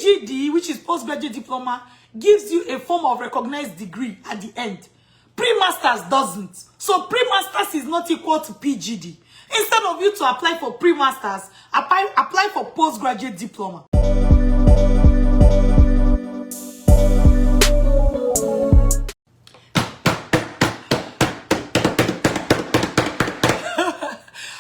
PgD, which is postgraduate diploma, gives you a form of recognized degree at the end. Pre-masters doesn't. So pre-masters is not equal to PgD. Instead of you to apply for pre-masters, apply for postgraduate diploma.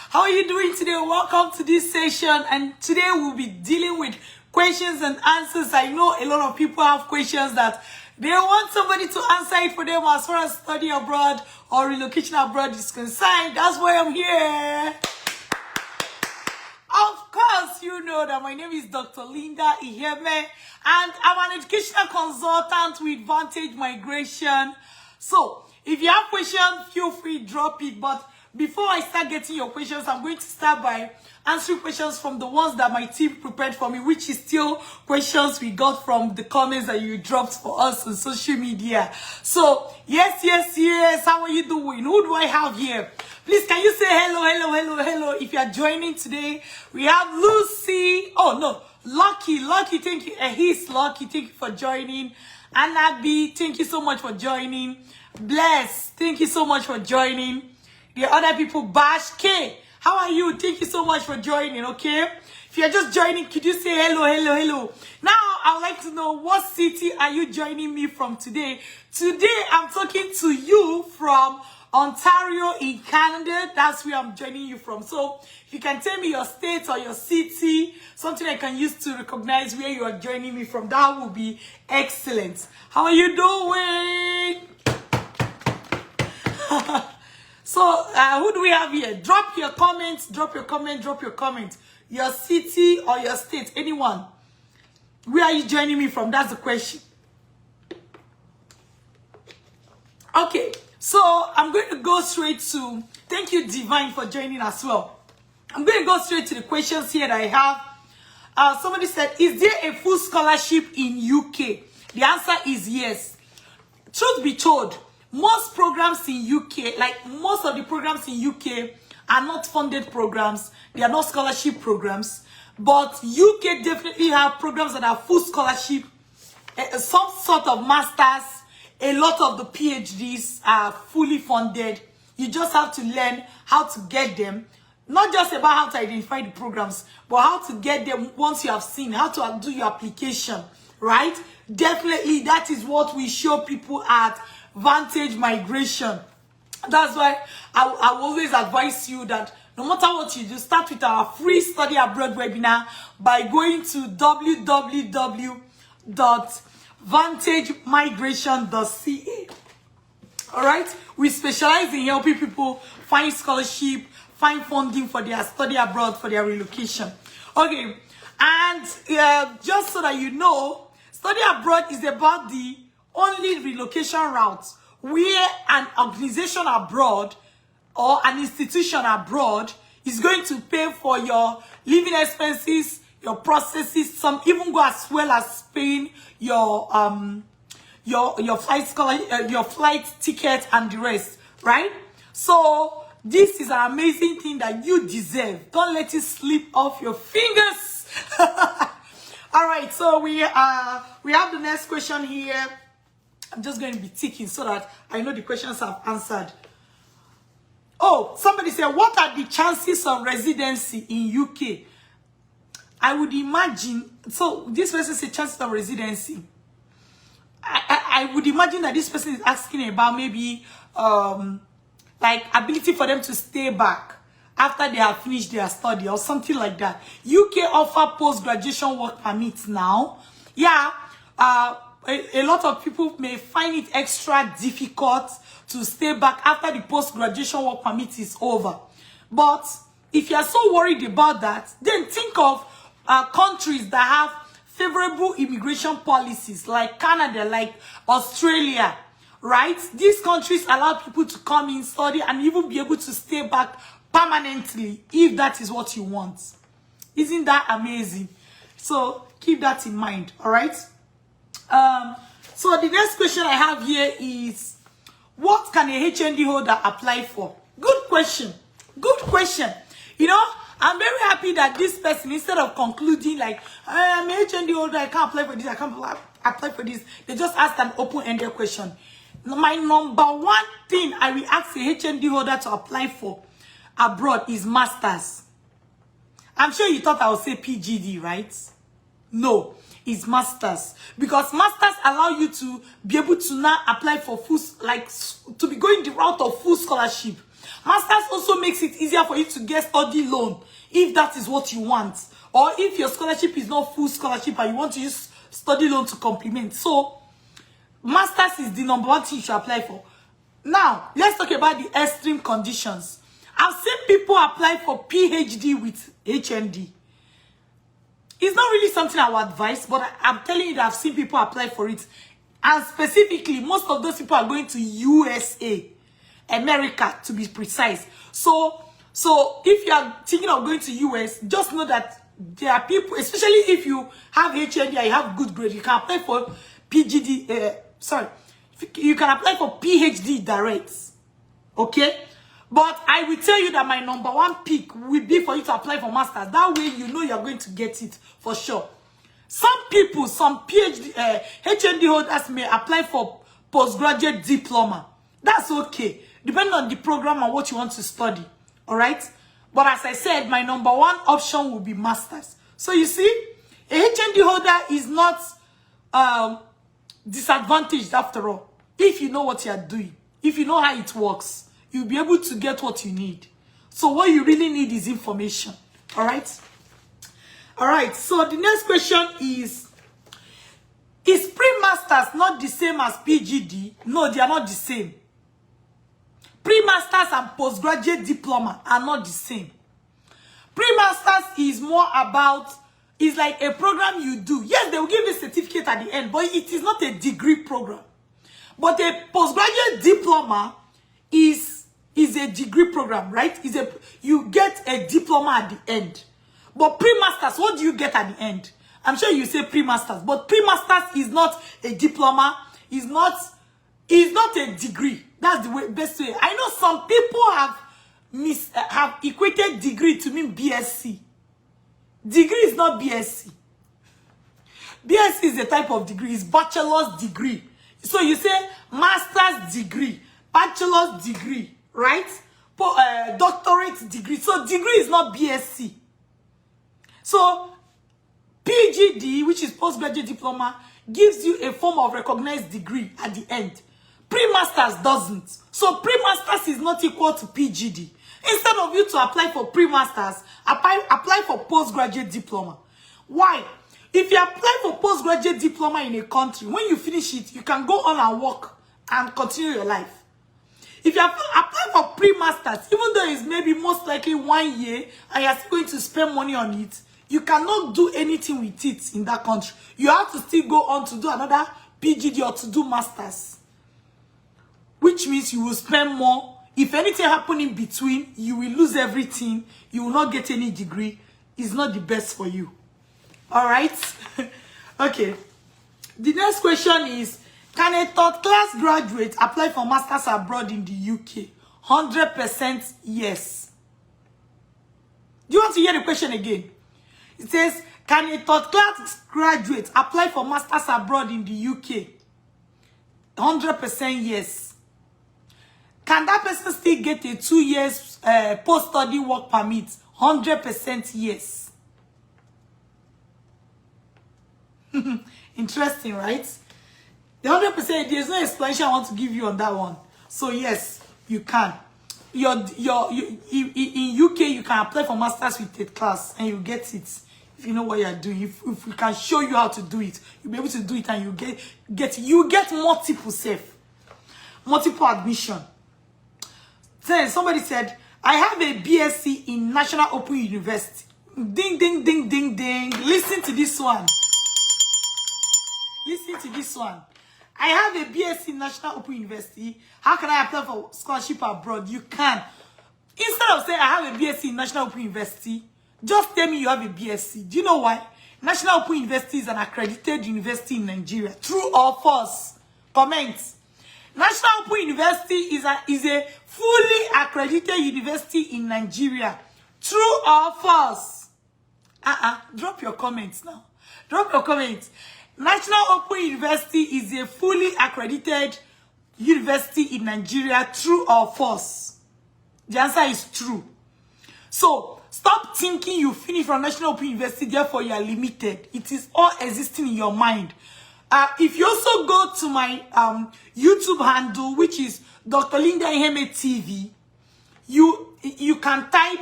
How are you doing today? Welcome to this session, and today we'll be dealing with questions and answers. I know a lot of people have questions that they want somebody to answer it for them as far as study abroad or relocation abroad is concerned. That's why I'm here. Of course, you know that my name is Dr. Linda Iheme, and I'm an educational consultant with Vantage Migration. So, if you have questions, feel free to drop it. But before I start getting your questions, I'm going to start by answering questions from the ones that my team prepared for me, which is still questions we got from the comments that you dropped for us on social media. So, yes. How are you doing? Who do I have here? Please, can you say hello? If you are joining today, we have Lucy. Oh, no. Lucky, thank you. He's Lucky, thank you for joining. Anabi, thank you so much for joining. Bless, thank you so much for joining. The other people, Bash K, how are you? Thank you so much for joining, okay? If you're just joining, could you say hello? Now, I would like to know, what city are you joining me from today? Today, I'm talking to you from Ontario in Canada. That's where I'm joining you from. So, if you can tell me your state or your city, something I can use to recognize where you are joining me from, that would be excellent. How are you doing? So, who do we have here? Drop your comments, drop your comment. Your city or your state, anyone. Where are you joining me from? That's the question. Okay, so I'm going to go straight to, thank you Divine for joining as well. I'm going to go straight to the questions here that I have. Somebody said, is there a full scholarship in UK? The answer is yes. Truth be told, most programs in UK, like most of the programs in UK, are not funded programs. They are not scholarship programs. But UK definitely have programs that are full scholarship, some sort of masters. A lot of the PhDs are fully funded. You just have to learn how to get them. Not just about how to identify the programs, but how to get them once you have seen, how to do your application, right? Definitely, that is what we show people at Vantage Migration. That's why I always advise you that no matter what you do, start with our free study abroad webinar by going to www.vantagemigration.ca. all right, we specialize in helping people find scholarship, find funding for their study abroad, for their relocation. Okay, and just so that you know, study abroad is about the only relocation route where an organization abroad or an institution abroad is going to pay for your living expenses, your processes, some even go as well as paying your flight ticket and the rest, right? So this is an amazing thing that you deserve. Don't let it slip off your fingers. All right, so we have the next question here. I'm just going to be ticking so that I know the questions I've answered. Oh, somebody said, what are the chances of residency in UK? I would imagine, so this person said chances of residency. I would imagine that this person is asking about maybe like ability for them to stay back after they have finished their study or something like that. UK offer post-graduation work permits now. Yeah, a lot of people may find it extra difficult to stay back after the post-graduation work permit is over. But if you are so worried about that, then think of countries that have favorable immigration policies like Canada, like Australia, right? These countries allow people to come in, study, and even be able to stay back permanently if that is what you want. Isn't that amazing? So keep that in mind, all right? So the next question I have here is, what can a HND holder apply for? Good question. You know, I'm very happy that this person, instead of concluding like, I'm a HND holder, I can't apply for this, I can't apply for this, they just asked an open-ended question. My number one thing I will ask a HND holder to apply for abroad is masters. I'm sure you thought I would say PgD, right? No, it's masters. Because masters allow you to be able to now apply for full, like, to be going the route of full scholarship. Masters also makes it easier for you to get study loan if that is what you want. Or if your scholarship is not full scholarship and you want to use study loan to complement. So, masters is the number one thing you should apply for. Now, let's talk about the extreme conditions. I've seen people apply for PhD with HND. It's not really something I would advise, but I'm telling you that I've seen people apply for it. And specifically, most of those people are going to USA, America to be precise. So if you are thinking of going to US, just know that there are people, especially if you have HND and you have good grade, you can apply for PgD, you can apply for PhD direct. Okay? But I will tell you that my number one pick will be for you to apply for masters. That way you know you're going to get it for sure. Some people, some PhD, HND holders may apply for postgraduate diploma. That's okay, depending on the program and what you want to study. All right? But as I said, my number one option will be masters. So you see, a HND holder is not disadvantaged after all. If you know what you are doing, if you know how it works, you'll be able to get what you need. So what you really need is information. All right? All right. So the next question is pre-masters not the same as PGD? No, they are not the same. Pre-masters and postgraduate diploma are not the same. Pre-masters is more about, it's like a program you do. Yes, they will give you a certificate at the end, but it is not a degree program. But a postgraduate diploma is a degree program, right? You get a diploma at the end. But pre-masters, what do you get at the end? I'm sure you say pre-masters, but pre-masters is not a diploma, is not a degree. That's the best way. I know some people have equated degree to mean BSc. Degree is not BSc. BSc is a type of degree, it's bachelor's degree. So you say master's degree, bachelor's degree, right? Doctorate degree. So degree is not BSc. So PGD, which is postgraduate diploma, gives you a form of recognized degree at the end. Pre-masters doesn't. So pre-masters is not equal to PGD. Instead of you to apply for pre-masters, apply for postgraduate diploma. Why? If you apply for postgraduate diploma in a country, when you finish it, you can go on and work and continue your life. If you apply for pre-masters, even though it's maybe most likely 1 year and you're still going to spend money on it, you cannot do anything with it in that country. You have to still go on to do another PGD or to do masters. Which means you will spend more. If anything happens in between, you will lose everything. You will not get any degree. It's not the best for you. All right? Okay. The next question is, can a third class graduate apply for masters abroad in the UK? 100% yes. Do you want to hear the question again? It says, can a third class graduate apply for masters abroad in the UK? 100% yes. Can that person still get a 2 years post-study work permit? 100% yes. Interesting, right? The 100%, there's no explanation I want to give you on that one. So yes, you can. In UK, you can apply for masters with a class and you get it. If you know what you're doing, if we can show you how to do it, you'll be able to do it and you get multiple admission. Then somebody said, I have a BSc in National Open University. Ding, ding, ding, ding, ding. Listen to this one. Listen to this one. I have a BSc in National Open University. How can I apply for scholarship abroad? You can. Instead of saying I have a BSc in National Open University, just tell me you have a BSc. Do you know why? National Open University is an accredited university in Nigeria. True or false? Comment. National Open University is a fully accredited university in Nigeria. True or false? Drop your comments now. Drop your comments. National Open University is a fully accredited university in Nigeria. True or false? The answer is true. So, stop thinking you finish from National Open University, therefore you are limited. It is all existing in your mind. If you also go to my YouTube handle, which is Dr. Linda Iheme TV, you can type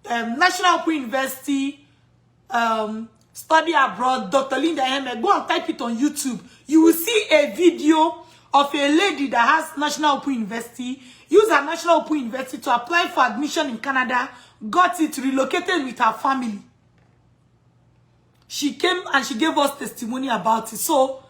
National Open University study abroad, Dr. Linda Iheme. Go and type it on YouTube. You will see a video of a lady that has National Open University, used her National Open University to apply for admission in Canada, got it, relocated with her family. She came and she gave us testimony about it. So,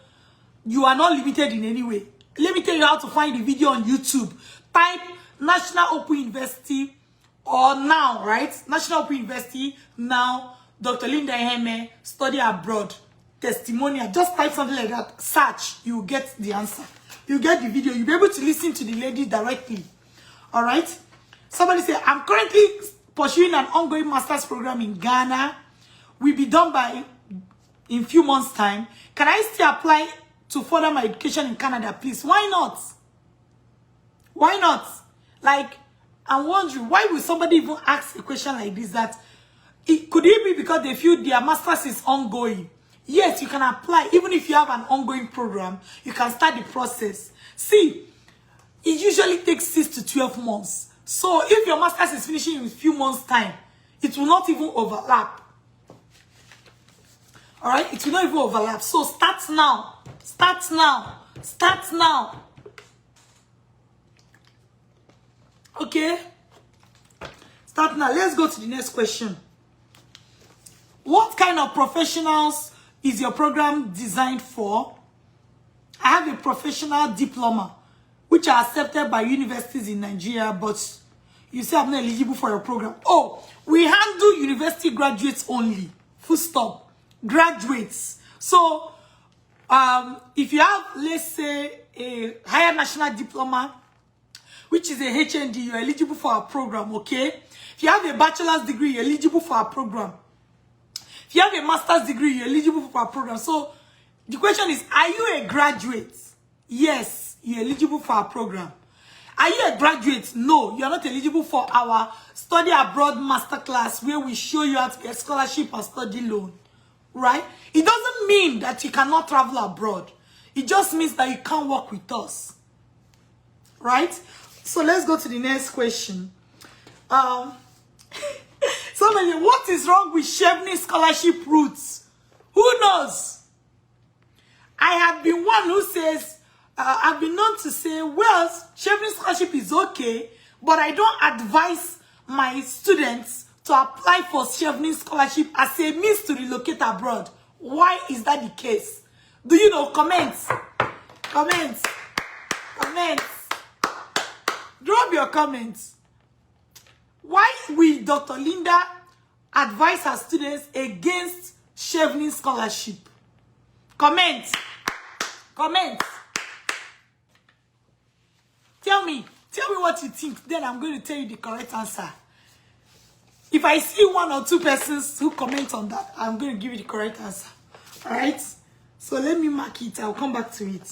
you are not limited in any way. Let me tell you how to find the video on YouTube. Type National Open University or now, right? National Open University, now, Dr. Linda Iheme, study abroad, testimonial. Just type something like that. Search. You will get the answer. You get the video. You'll be able to listen to the lady directly. All right? Somebody say, I'm currently pursuing an ongoing master's program in Ghana. Will be done by in few months' time. Can I still apply to further my education in Canada, please? Why not? Why not? Like, I'm wondering, why would somebody even ask a question like this? Could it be because they feel their master's is ongoing? Yes, you can apply. Even if you have an ongoing program, you can start the process. See, it usually takes 6 to 12 months. So if your master's is finishing in a few months' time, it will not even overlap. All right? It will not even overlap. So start now. Start now. Start now. Okay? Start now. Let's go to the next question. What kind of professionals is your program designed for? I have a professional diploma, which are accepted by universities in Nigeria, but you say I'm not eligible for your program. Oh, we handle university graduates only. Full stop. Graduates. So, if you have, let's say, a higher national diploma, which is a HND, you're eligible for our program, okay? If you have a bachelor's degree, you're eligible for our program. If you have a master's degree, you're eligible for our program. So, the question is, are you a graduate? Yes, you're eligible for our program. Are you a graduate? No, you're not eligible for our study abroad masterclass where we show you how to get scholarship and study loan. Right? It doesn't mean that you cannot travel abroad. It just means that you can't work with us. Right? So let's go to the next question. Somebody, what is wrong with Chevening scholarship routes? Who knows? I have been one who says, I've been known to say, well, Chevening scholarship is okay, but I don't advise my students to apply for Chevening scholarship as a means to relocate abroad. Why is that the case? Do you know? Comments. Comments. Comments. Drop your comments. Why will Dr. Linda advise her students against Chevening scholarship? Comment. Comment. Tell me what you think. Then I'm going to tell you the correct answer. If I see 1 or 2 persons who comment on that, I'm going to give you the correct answer. All right? So let me mark it. I'll come back to it.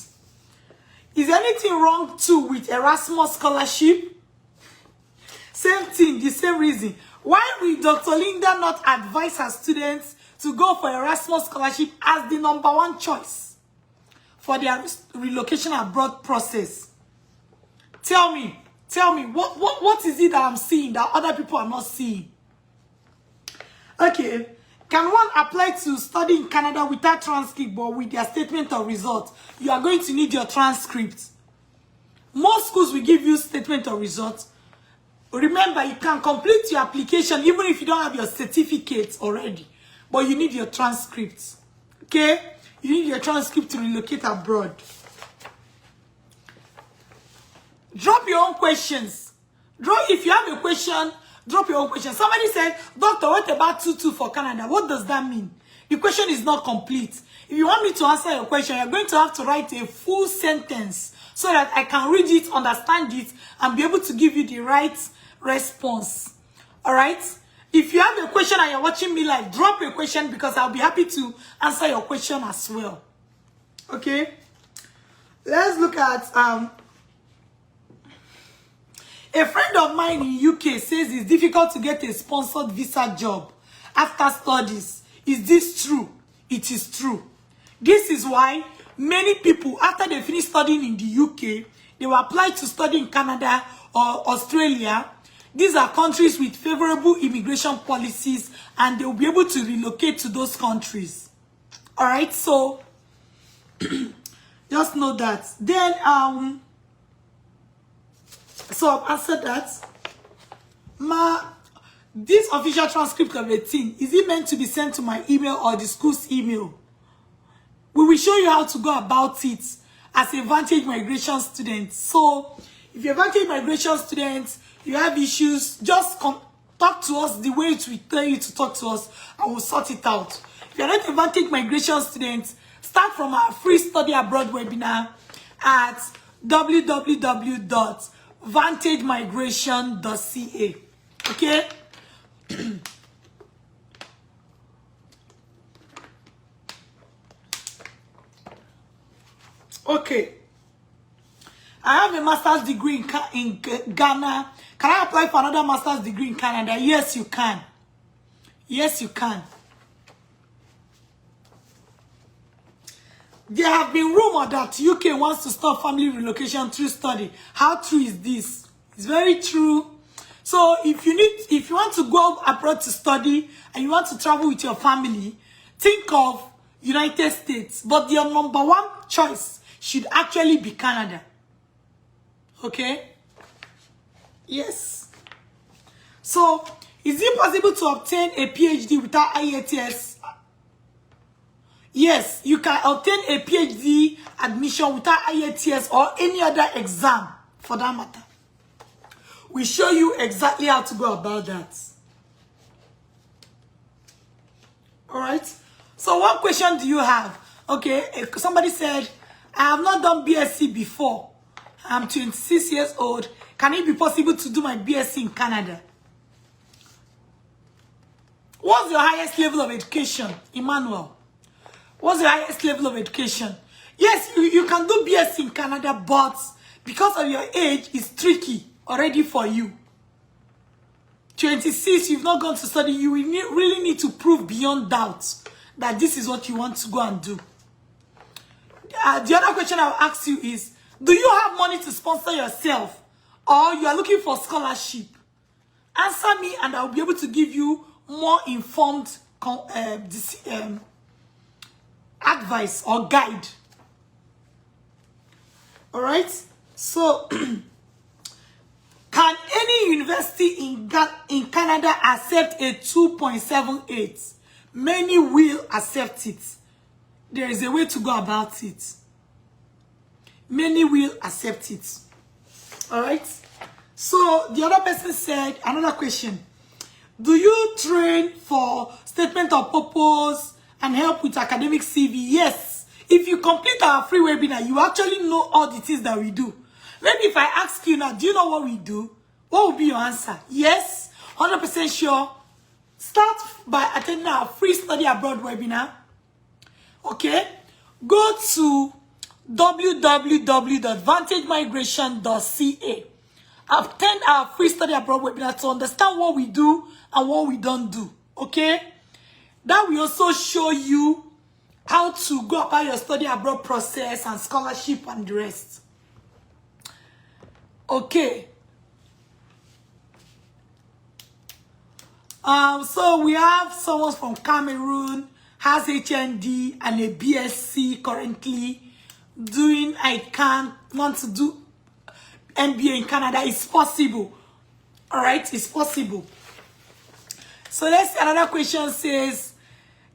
Is there anything wrong too with Erasmus scholarship? Same thing, the same reason. Why will Dr. Linda not advise her students to go for Erasmus scholarship as the #1 choice for their relocation abroad process? Tell me, what is it that I'm seeing that other people are not seeing? Okay, can one apply to study in Canada without transcript but with their statement of result? You are going to need your transcript. Most schools will give you statement of result. Remember, you can complete your application even if you don't have your certificate already, but you need your transcript. Okay? You need your transcript to relocate abroad. Drop your own questions. If you have a question, drop your own question. Somebody said, Doctor, what about 2-2 for Canada? What does that mean? The question is not complete. If you want me to answer your question, you're going to have to write a full sentence so that I can read it, understand it, and be able to give you the right response. All right? If you have a question and you're watching me live, drop a question because I'll be happy to answer your question as well. Okay? Let's look at a friend of mine in UK says it's difficult to get a sponsored visa job after studies. Is this true? It is true. This is why many people, after they finish studying in the UK, they will apply to study in Canada or Australia. These are countries with favorable immigration policies, and they will be able to relocate to those countries. All right, so just know that. Then, so I've answered that. This official transcript of 18, is it meant to be sent to my email or the school's email? We will show you how to go about it as a Vantage Migration student. So, if you're a Vantage Migration student, you have issues, just talk to us the way we tell you to talk to us, and we'll sort it out. If you're not a Vantage Migration student, start from our free study abroad webinar at www.vantagemigration.ca. Okay? Okay. I have a master's degree in Ghana. Can I apply for another master's degree in Canada? Yes, you can. Yes, you can. There have been rumors that UK wants to stop family relocation through study. How true is this? It's very true. So if you want to go abroad to study and you want to travel with your family, think of United States. But your number one choice should actually be Canada. Okay? Yes. So, is it possible to obtain a PhD without IELTS? Yes, you can obtain a PhD admission without IELTS or any other exam for that matter. We show you exactly how to go about that. All right. So what question do you have? Okay, somebody said, I have not done BSc before. I'm 26 years old. Can it be possible to do my BSc in Canada? What's your highest level of education, Emmanuel? What's your highest level of education? Yes, you can do BSc in Canada, but because of your age, it's tricky already for you. 26, you've not gone to study. You will really need to prove beyond doubt that this is what you want to go and do. The other question I'll ask you is, do you have money to sponsor yourself, or you are looking for scholarship? Answer me and I'll be able to give you more informed advice or guide. All right? So, can any university in Canada accept a 2.78? Many will accept it. There is a way to go about it. Many will accept it. All right? So, the other person said, another question. Do you train for statement of purpose and help with academic CV? Yes. If you complete our free webinar, you actually know all the things that we do. Maybe if I ask you now, do you know what we do? What will be your answer? Yes. 100% sure. Start by attending our free study abroad webinar. Okay? Go to www.vantagemigration.ca. Attend our free study abroad webinar to understand what we do and what we don't do. Okay? That will also show you how to go about your study abroad process and scholarship and the rest. Okay. So we have someone from Cameroon, has HND and a BSc currently doing, want to do MBA in Canada. It's possible. All right, it's possible. So let's see, another question says,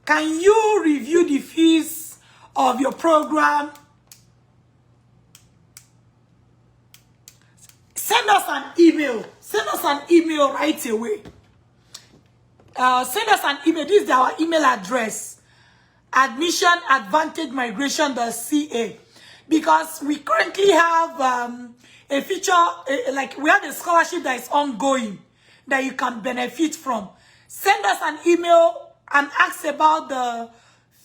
can you review the fees of your program? Send us an email. Send us an email right away. Send us an email. This is our email address. admission@vantagemigration.ca. Because we currently have a feature, like we have a scholarship that is ongoing that you can benefit from. Send us an email and ask about the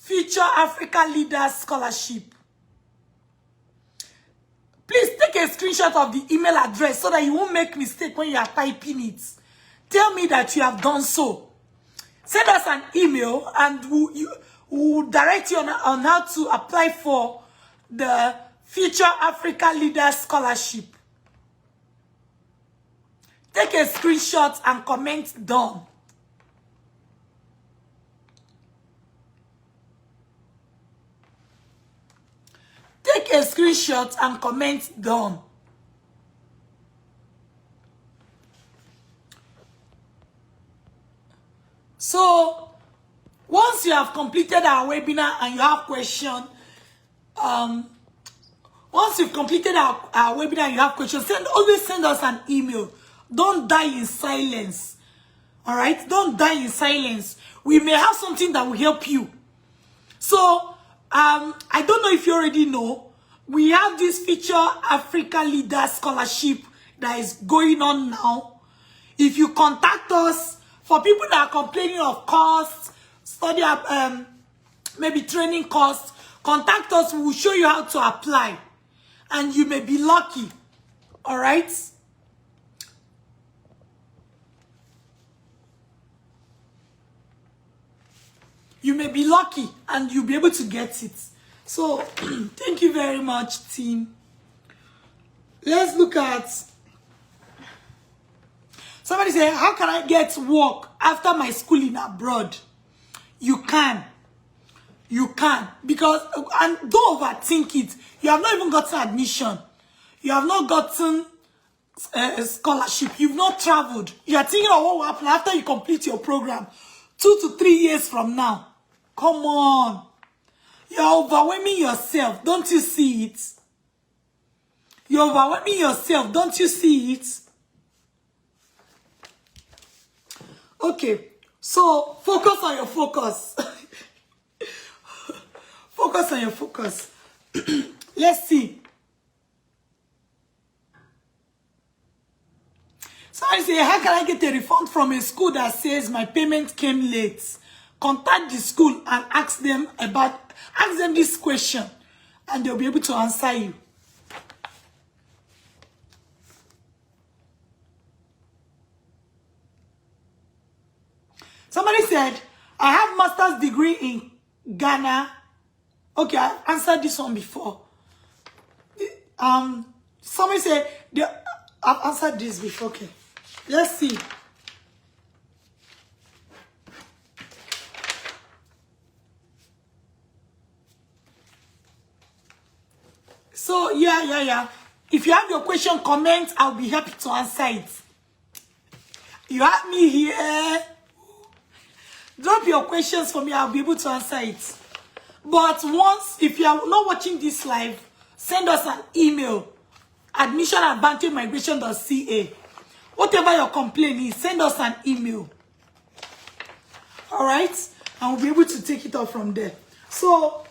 Future Africa Leaders Scholarship. Please take a screenshot of the email address so that you won't make mistake when you are typing it. Tell me that you have done so. Send us an email and we'll direct you on how to apply for the Future Africa Leaders Scholarship. Take a screenshot and comment done. Take a screenshot and comment done. So, once you have completed our webinar and you have questions, once you've completed our webinar and you have questions, always send us an email. Don't die in silence. All right? Don't die in silence. We may have something that will help you. So, I don't know if you already know, we have this Future Africa Leaders Scholarship that is going on now. If you contact us, for people that are complaining of costs, study, maybe training costs, contact us. We will show you how to apply. And you may be lucky. All right? You may be lucky and you'll be able to get it. So, thank you very much, team. Let's look at... Somebody say, how can I get work after my schooling abroad? You can. You can. Because, and don't overthink it. You have not even gotten admission. You have not gotten a scholarship. You've not traveled. You are thinking of what will happen after you complete your program. 2 to 3 years from now. Come on. You're overwhelming yourself. Don't you see it? You're overwhelming yourself. Don't you see it? Okay. So, focus on your focus. Focus on your focus. Let's see. So I say, how can I get a refund from a school that says my payment came late? Contact the school and ask them this question and they'll be able to answer you. Somebody said, I have master's degree in Ghana. Okay, I've answered this one before. Somebody said, I've answered this before. Okay, let's see. So, yeah. If you have your question, comment. I'll be happy to answer it. You have me here. Drop your questions for me. I'll be able to answer it. But once, if you are not watching this live, send us an email. admission@vantagemigration.ca. Whatever your complaint is, send us an email. Alright? And we'll be able to take it off from there. So,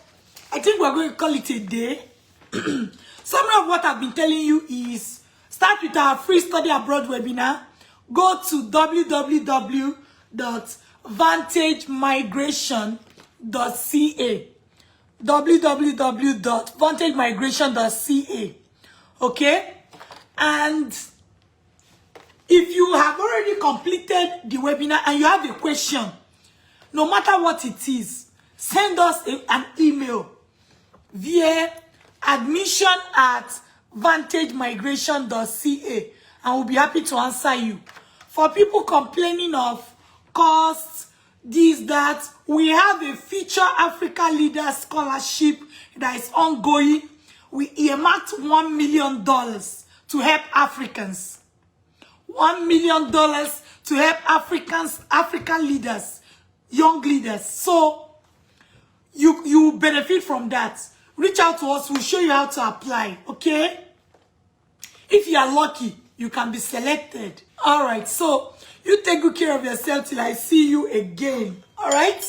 I think we're going to call it a day. Some of what I've been telling you is, start with our free study abroad webinar. Go to www.vantagemigration.ca. www.vantagemigration.ca. Okay? And if you have already completed the webinar and you have a question, no matter what it is, send us an email via admission@vantagemigration.ca and we'll be happy to answer you. For people complaining of costs, this, that, we have a Future Africa Leaders Scholarship that is ongoing. We earmarked $1 million to help Africans. $1 million to help African leaders, young leaders. So you benefit from that. Reach out to us. We'll show you how to apply. Okay? If you are lucky, you can be selected. All right. So you take good care of yourself till I see you again. All right?